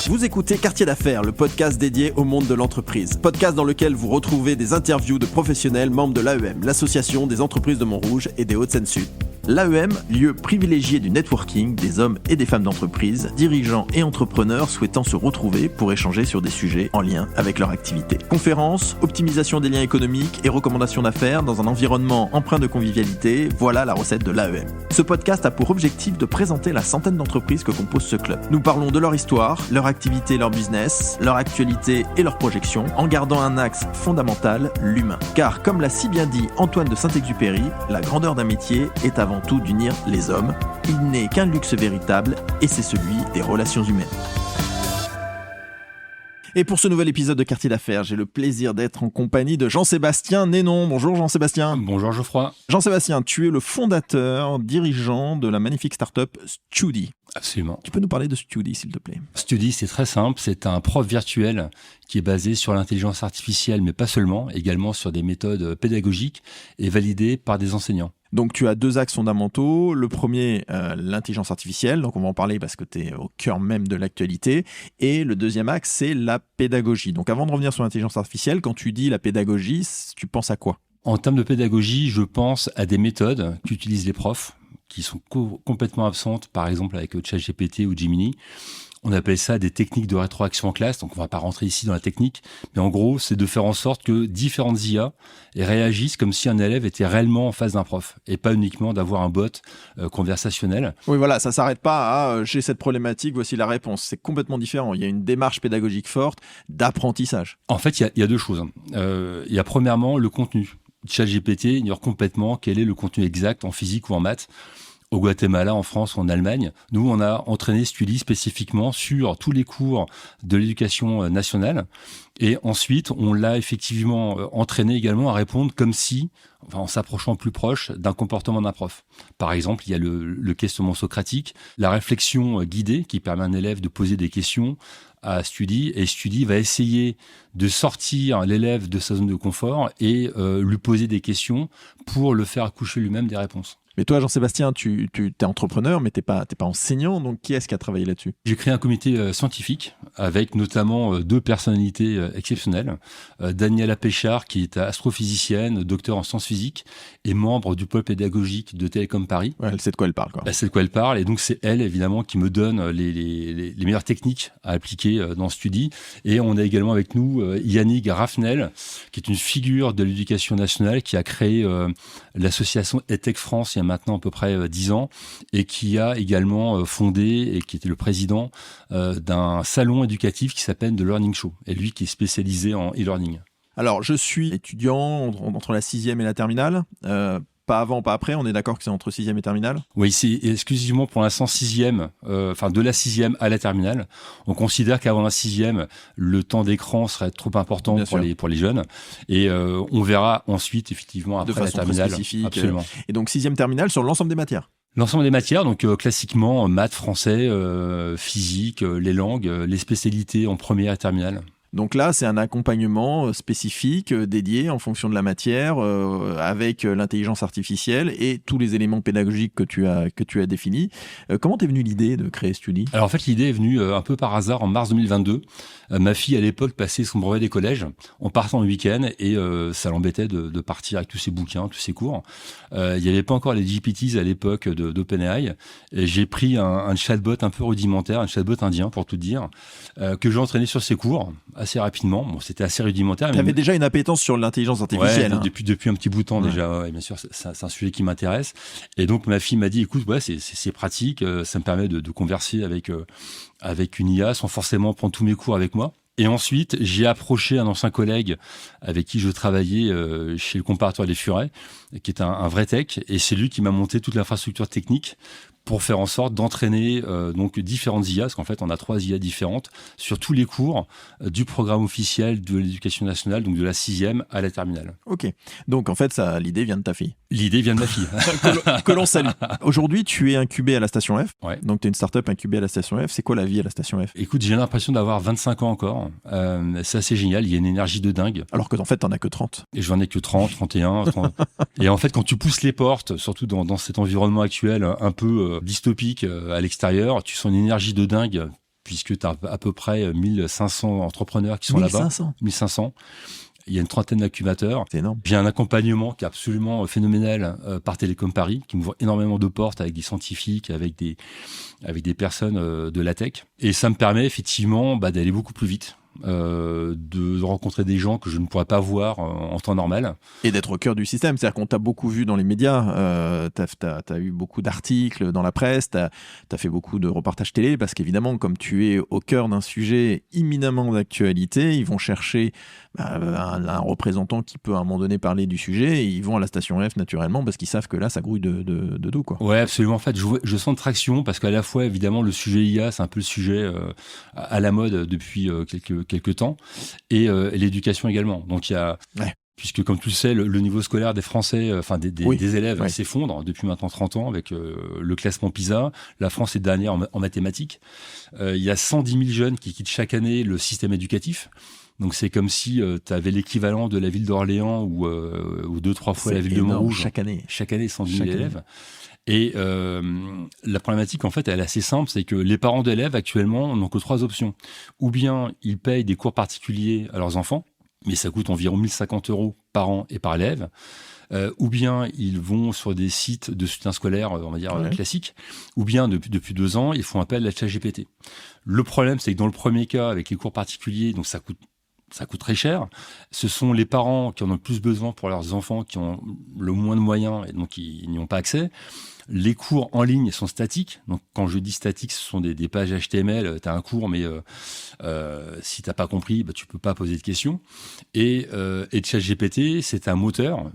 Vous écoutez Quartier d'affaires, le podcast dédié au monde de l'entreprise. Podcast dans lequel vous retrouvez des interviews de professionnels membres de l'AEM, l'association des entreprises de Montrouge et des Hauts-de-Seine-Sud. L'AEM, lieu privilégié du networking des hommes et des femmes d'entreprise, dirigeants et entrepreneurs souhaitant se retrouver pour échanger sur des sujets en lien avec leur activité. Conférences, optimisation des liens économiques et recommandations d'affaires dans un environnement empreint de convivialité, voilà la recette de l'AEM. Ce podcast a pour objectif de présenter la centaine d'entreprises que compose ce club. Nous parlons de leur histoire, leur activité, leur business, leur actualité et leurs projections, en gardant un axe fondamental, l'humain. Car comme l'a si bien dit Antoine de Saint-Exupéry, la grandeur d'un métier est avant tout d'unir les hommes. Il n'est qu'un luxe véritable et c'est celui des relations humaines. Et pour ce nouvel épisode de Quartier d'affaires, j'ai le plaisir d'être en compagnie de Jean-Sébastien Nénon. Bonjour Jean-Sébastien. Bonjour Geoffroy. Jean-Sébastien, tu es le fondateur, dirigeant de la magnifique start-up Study. Absolument. Tu peux nous parler de Study, s'il te plaît? Study, c'est très simple. C'est un prof virtuel qui est basé sur l'intelligence artificielle, mais pas seulement, également sur des méthodes pédagogiques et validées par des enseignants. Donc tu as deux axes fondamentaux. Le premier, l'intelligence artificielle, donc on va en parler parce que tu es au cœur même de l'actualité. Et le deuxième axe, c'est la pédagogie. Donc avant de revenir sur l'intelligence artificielle, quand tu dis la pédagogie, tu penses à quoi? En termes de pédagogie, je pense à des méthodes qu'utilisent les profs, qui sont complètement absentes, par exemple avec ChatGPT ou Gemini. On appelle ça des techniques de rétroaction en classe, donc on va pas rentrer ici dans la technique, mais en gros, c'est de faire en sorte que différentes IA réagissent comme si un élève était réellement en face d'un prof, et pas uniquement d'avoir un bot conversationnel. Oui, voilà, ça s'arrête pas à j'ai cette problématique, voici la réponse. C'est complètement différent. Il y a une démarche pédagogique forte d'apprentissage. En fait, il y a deux choses. Il y a premièrement le contenu. ChatGPT ignore complètement quel est le contenu exact en physique ou en maths. Au Guatemala, en France ou en Allemagne, nous, on a entraîné Study spécifiquement sur tous les cours de l'éducation nationale. Et ensuite, on l'a effectivement entraîné également à répondre comme si, en s'approchant plus proche d'un comportement d'un prof. Par exemple, il y a le questionnement socratique, la réflexion guidée qui permet à un élève de poser des questions à Study, et Study va essayer de sortir l'élève de sa zone de confort et lui poser des questions pour le faire accoucher lui-même des réponses. Mais toi, Jean-Sébastien, tu es entrepreneur, mais t'es pas enseignant, donc qui est-ce qui a travaillé là-dessus? J'ai créé un comité scientifique avec notamment deux personnalités exceptionnelles. Daniela Péchard, qui est astrophysicienne, docteur en sciences physiques et membre du pôle pédagogique de Télécom Paris. Ouais, elle sait de quoi elle parle, quoi. Elle sait de quoi elle parle, et donc c'est elle, évidemment, qui me donne les meilleures techniques à appliquer dans Study. Et on a également avec nous Yannick Raffnel, qui est une figure de l'éducation nationale, qui a créé l'association EdTech France il y a maintenant à peu près 10 ans, et qui a également fondé et qui était le président d'un salon éducatif qui s'appelle The Learning Show, et lui qui est spécialisé en e-learning. Alors, je suis étudiant entre la 6e et la terminale. Pas avant, pas après, on est d'accord que c'est entre 6e et terminale? Oui, c'est exclusivement pour l'instant 6e, de la 6e à la terminale. On considère qu'avant la 6e, le temps d'écran serait trop important pour les jeunes. Et on verra ensuite, effectivement, après la terminale. Spécifique. Absolument. Et donc 6e terminale sur l'ensemble des matières? L'ensemble des matières, donc classiquement, maths, français, physique, les langues, les spécialités en première et terminale. Donc là, c'est un accompagnement spécifique, dédié en fonction de la matière, avec l'intelligence artificielle et tous les éléments pédagogiques que tu as définis. Comment t'es venue l'idée de créer Study? Alors en fait, l'idée est venue un peu par hasard en mars 2022. Ma fille, à l'époque, passait son brevet des collèges en partant le week-end, et ça l'embêtait de partir avec tous ses bouquins, tous ses cours. Il n'y avait pas encore les GPTs à l'époque d'OpenAI. Et j'ai pris un chatbot un peu rudimentaire, un chatbot indien, pour tout dire, que j'ai entraîné sur ses cours assez rapidement. Bon, c'était assez rudimentaire. Tu avais déjà une appétence sur l'intelligence artificielle. Ouais, depuis un petit bout de temps déjà. Ouais, bien sûr, c'est un sujet qui m'intéresse. Et donc ma fille m'a dit, écoute, ouais, c'est pratique, ça me permet de converser avec une IA sans forcément prendre tous mes cours avec moi. Et ensuite, j'ai approché un ancien collègue avec qui je travaillais chez le comparatoire des Furets, qui est un vrai tech, et c'est lui qui m'a monté toute l'infrastructure technique pour faire en sorte d'entraîner donc différentes IA, parce qu'en fait on a 3 IA différentes sur tous les cours du programme officiel de l'éducation nationale, donc de la 6e à la terminale. Ok, donc en fait l'idée vient de ta fille. L'idée vient de ma fille. que l'on salue. Aujourd'hui tu es incubé à la station F, ouais. Donc tu es une start-up incubée à la station F. C'est quoi la vie à la station F? Écoute, j'ai l'impression d'avoir 25 ans encore, c'est assez génial, il y a une énergie de dingue. Alors que en fait t'en as que 30. Et j'en ai que 30, 31, 30. Et en fait quand tu pousses les portes, surtout dans cet environnement actuel un peu dystopique à l'extérieur, tu sens une énergie de dingue puisque tu as à peu près 1500 entrepreneurs qui sont 1500. là-bas. 1500. Il y a une trentaine d'incubateurs. C'est énorme. J'ai un accompagnement qui est absolument phénoménal par Télécom Paris, qui m'ouvre énormément de portes avec des scientifiques, avec des personnes de la tech. Et ça me permet effectivement d'aller beaucoup plus vite. De rencontrer des gens que je ne pourrais pas voir en temps normal. Et d'être au cœur du système. C'est-à-dire qu'on t'a beaucoup vu dans les médias, t'as eu beaucoup d'articles dans la presse, t'as fait beaucoup de reportages télé, parce qu'évidemment, comme tu es au cœur d'un sujet imminemment d'actualité, ils vont chercher un représentant qui peut à un moment donné parler du sujet, et ils vont à la station F naturellement, parce qu'ils savent que là, ça grouille de tout, quoi. Ouais, absolument. En fait, je sens de traction, parce qu'à la fois, évidemment, le sujet IA, c'est un peu le sujet à la mode depuis quelques temps, et l'éducation également. Donc il y a, puisque comme tu le sais, le niveau scolaire des Français, des élèves s'effondre depuis maintenant 30 ans avec le classement PISA. La France est dernière en mathématiques. Il y a 110 000 jeunes qui quittent chaque année le système éducatif. Donc c'est comme si tu avais l'équivalent de la ville d'Orléans ou 2-3 fois la ville de Montrouge. Chaque année, 110 000 élèves. Et la problématique, en fait, elle est assez simple, c'est que les parents d'élèves, actuellement, n'ont que 3 options. Ou bien ils payent des cours particuliers à leurs enfants, mais ça coûte environ 1050 € par an et par élève. Ou bien ils vont sur des sites de soutien scolaire, on va dire, classiques, ou bien depuis 2 ans, ils font appel à ChatGPT. Le problème, c'est que dans le premier cas, avec les cours particuliers, donc ça coûte très cher. Ce sont les parents qui en ont le plus besoin pour leurs enfants, qui ont le moins de moyens et donc ils n'y ont pas accès. Les cours en ligne sont statiques. Donc, quand je dis statique, ce sont des pages HTML. Tu as un cours, mais si tu n'as pas compris, tu peux pas poser de questions. Et ChatGPT, c'est un moteur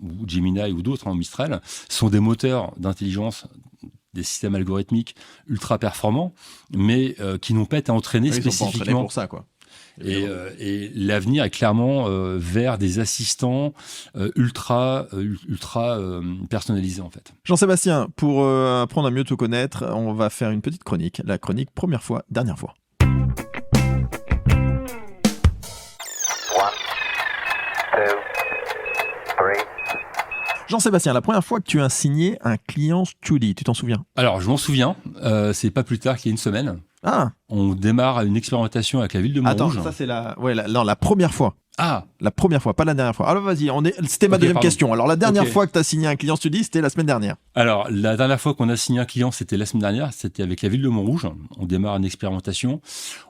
ou Gemini ou d'autres, Mistral, sont des moteurs d'intelligence, des systèmes algorithmiques ultra performants, mais qui n'ont pas été entraînés spécifiquement. Ils sont pas entraînés pour ça, quoi. Et l'avenir est clairement vers des assistants ultra personnalisés, en fait. Jean-Sébastien, pour apprendre à mieux te connaître, on va faire une petite chronique. La chronique première fois, dernière fois. Jean-Sébastien, la première fois que tu as signé un client study, tu t'en souviens? Alors, je m'en souviens. C'est pas plus tard qu'il y a une semaine. Ah. On démarre une expérimentation avec la ville de Montrouge. Attends, ça c'est la première fois. Ah. La première fois, pas la dernière fois. Alors vas-y, c'était ma deuxième question. Alors la dernière fois que tu as signé un client study, c'était la semaine dernière. Alors la dernière fois qu'on a signé un client, c'était la semaine dernière. C'était avec la ville de Montrouge. On démarre une expérimentation.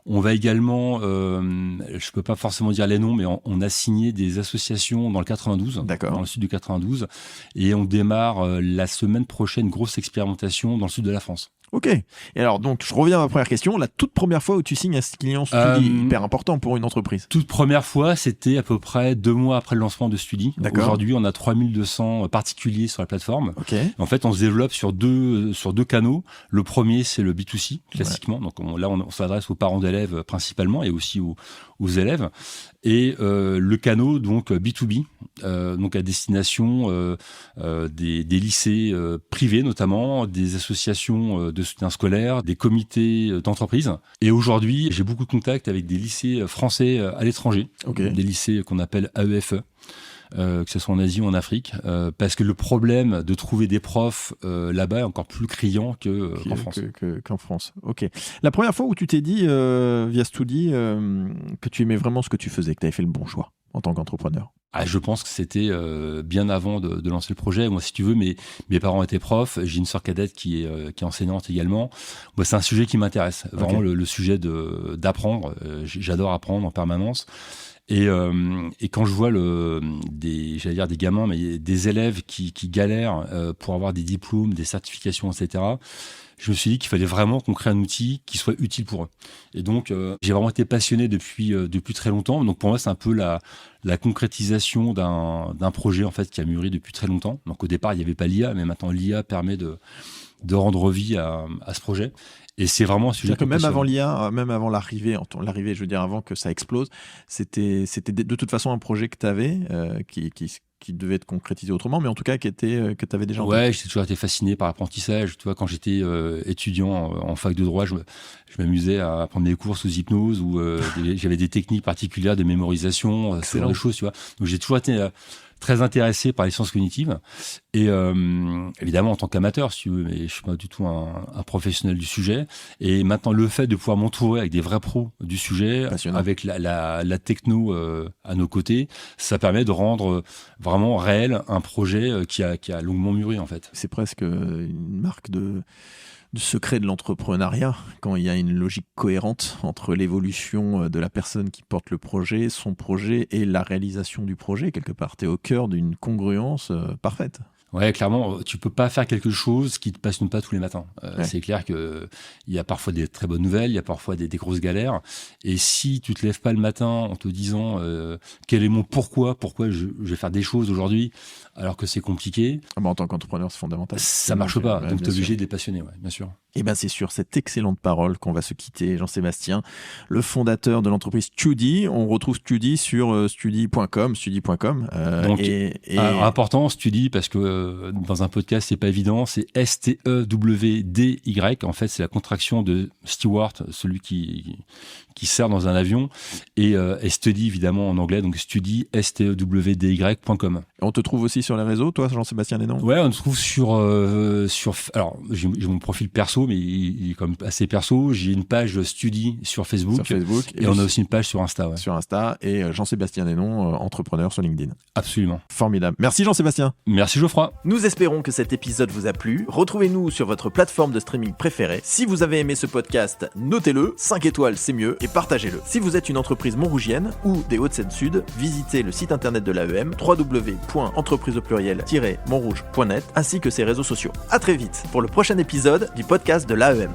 On va également, je peux pas forcément dire les noms, mais on a signé des associations dans le 92, dans le sud du 92, et on démarre la semaine prochaine grosse expérimentation dans le sud de la France. Ok. Et alors, donc, je reviens à ma première question. La toute première fois où tu signes un client Studi, hyper important pour une entreprise. Toute première fois, c'était à peu près 2 mois après le lancement de Studi. Aujourd'hui, on a 3200 particuliers sur la plateforme. Okay. En fait, on se développe sur deux canaux. Le premier, c'est le B2C, classiquement. Donc là, on s'adresse aux parents d'élèves principalement et aussi aux élèves. Et le canal, donc B2B, donc à destination des lycées privés notamment, des associations de soutien scolaire, des comités d'entreprise. Et aujourd'hui, j'ai beaucoup de contacts avec des lycées français à l'étranger, des lycées qu'on appelle AEFE. Que ce soit en Asie ou en Afrique, parce que le problème de trouver des profs là-bas est encore plus criant qu'en France. Qu'en France. Ok. La première fois où tu t'es dit via Studi que tu aimais vraiment ce que tu faisais, que tu avais fait le bon choix en tant qu'entrepreneur. Je pense que c'était bien avant de lancer le projet. Moi, si tu veux, mes parents étaient profs. J'ai une sœur cadette qui est enseignante également. Moi, c'est un sujet qui m'intéresse. Vraiment, le sujet d'apprendre. J'adore apprendre en permanence. Et quand je vois des gamins, mais des élèves qui galèrent pour avoir des diplômes, des certifications, etc., je me suis dit qu'il fallait vraiment qu'on crée un outil qui soit utile pour eux. Et donc, j'ai vraiment été passionné depuis très longtemps. Donc, pour moi, c'est un peu la concrétisation d'un projet en fait qui a mûri depuis très longtemps. Donc, au départ, il n'y avait pas l'IA, mais maintenant, l'IA permet de rendre vie à ce projet. Et c'est vraiment un sujet que même avant l'IA, même avant l'arrivée, je veux dire avant que ça explose, c'était de toute façon un projet que tu avais qui devait être concrétisé autrement, mais en tout cas que tu avais déjà en tête. Ouais, j'ai toujours été fasciné par l'apprentissage. Tu vois, quand j'étais étudiant en fac de droit, je m'amusais à prendre des cours sous hypnose où j'avais des techniques particulières de mémorisation, ce genre de choses, tu vois. Donc j'ai toujours été très intéressé par les sciences cognitives. Et évidemment, en tant qu'amateur, si tu veux, mais je suis pas du tout un professionnel du sujet. Et maintenant, le fait de pouvoir m'entourer avec des vrais pros du sujet, avec la techno à nos côtés, ça permet de rendre vraiment réel un projet qui a longuement mûri, en fait. C'est presque une marque du secret de l'entrepreneuriat, quand il y a une logique cohérente entre l'évolution de la personne qui porte le projet, son projet et la réalisation du projet. Quelque part, tu es au cœur d'une congruence parfaite. Ouais, clairement, tu peux pas faire quelque chose qui te passionne pas tous les matins. C'est clair que il y a parfois des très bonnes nouvelles, il y a parfois des grosses galères. Et si tu te lèves pas le matin en te disant quel est mon pourquoi je vais faire des choses aujourd'hui alors que c'est compliqué. En tant qu'entrepreneur, c'est fondamental. Ça marche pas. Donc tu es obligé d'être passionné, ouais, bien sûr. Et ben c'est sur cette excellente parole qu'on va se quitter, Jean-Sébastien, le fondateur de l'entreprise Studi. On retrouve Studi sur studi.com. Donc, important, Studi, parce que dans un podcast, c'est pas évident, c'est STEWDY. En fait, c'est la contraction de steward, celui qui sert dans un avion, et Studi, évidemment, en anglais, donc Studi, STEWDY.com. On te trouve aussi sur les réseaux, toi, Jean-Sébastien Desnon ? Ouais, on te trouve sur alors, j'ai mon profil perso, mais il est quand même assez perso. J'ai une page Studi sur Facebook. Et on a aussi une page sur Insta. Ouais. Sur Insta, et Jean-Sébastien Desnon, entrepreneur sur LinkedIn. Absolument. Formidable. Merci Jean-Sébastien. Merci Geoffroy. Nous espérons que cet épisode vous a plu. Retrouvez-nous sur votre plateforme de streaming préférée. Si vous avez aimé ce podcast, notez-le, 5 étoiles c'est mieux, et partagez-le. Si vous êtes une entreprise montrougienne ou des Hauts-de-Seine-Sud, visitez le site internet de l'AEM, www.entrepriseaupluriel-montrouge.net, ainsi que ses réseaux sociaux. À très vite pour le prochain épisode du podcast de l'AEM.